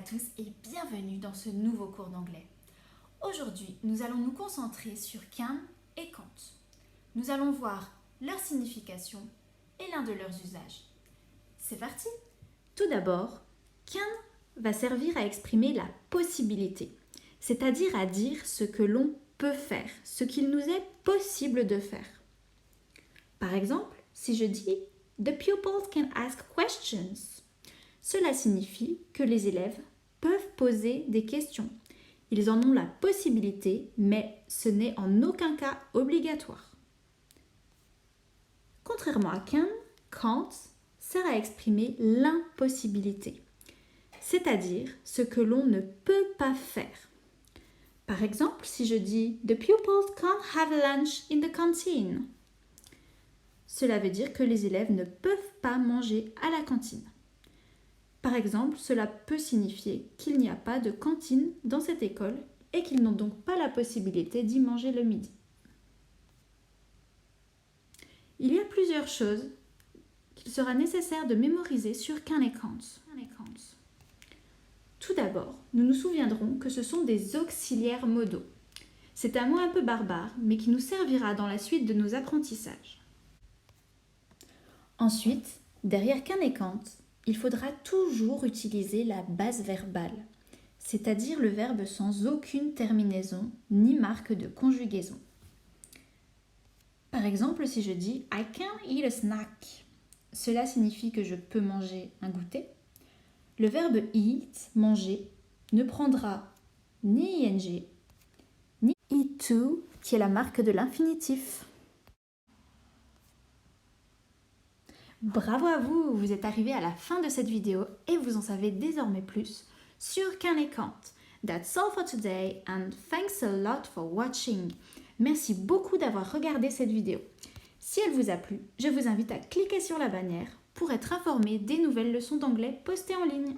tous et bienvenue dans ce nouveau cours d'anglais. Aujourd'hui, nous allons nous concentrer sur can et can't. Nous allons voir leur signification et l'un de leurs usages. C'est parti! Tout d'abord, can va servir à exprimer la possibilité, c'est-à-dire à dire ce que l'on peut faire, ce qu'il nous est possible de faire. Par exemple, si je dis « The pupils can ask questions », cela signifie que les élèves peuvent poser des questions. Ils en ont la possibilité, mais ce n'est en aucun cas obligatoire. Contrairement à can, can't sert à exprimer l'impossibilité, c'est-à-dire ce que l'on ne peut pas faire. Par exemple, si je dis « The pupils can't have lunch in the canteen », cela veut dire que les élèves ne peuvent pas manger à la cantine. Par exemple, cela peut signifier qu'il n'y a pas de cantine dans cette école et qu'ils n'ont donc pas la possibilité d'y manger le midi. Il y a plusieurs choses qu'il sera nécessaire de mémoriser sur can et can't. Tout d'abord, nous nous souviendrons que ce sont des auxiliaires modaux. C'est un mot un peu barbare, mais qui nous servira dans la suite de nos apprentissages. Ensuite, derrière can et can't, il faudra toujours utiliser la base verbale, c'est-à-dire le verbe sans aucune terminaison ni marque de conjugaison. Par exemple, si je dis « I can eat a snack », cela signifie que je peux manger un goûter. Le verbe « eat », manger, ne prendra ni ing, ni eat to, qui est la marque de l'infinitif. Bravo à vous, vous êtes arrivés à la fin de cette vidéo et vous en savez désormais plus sur can et can't. That's all for today and thanks a lot for watching. Merci beaucoup d'avoir regardé cette vidéo. Si elle vous a plu, je vous invite à cliquer sur la bannière pour être informé des nouvelles leçons d'anglais postées en ligne.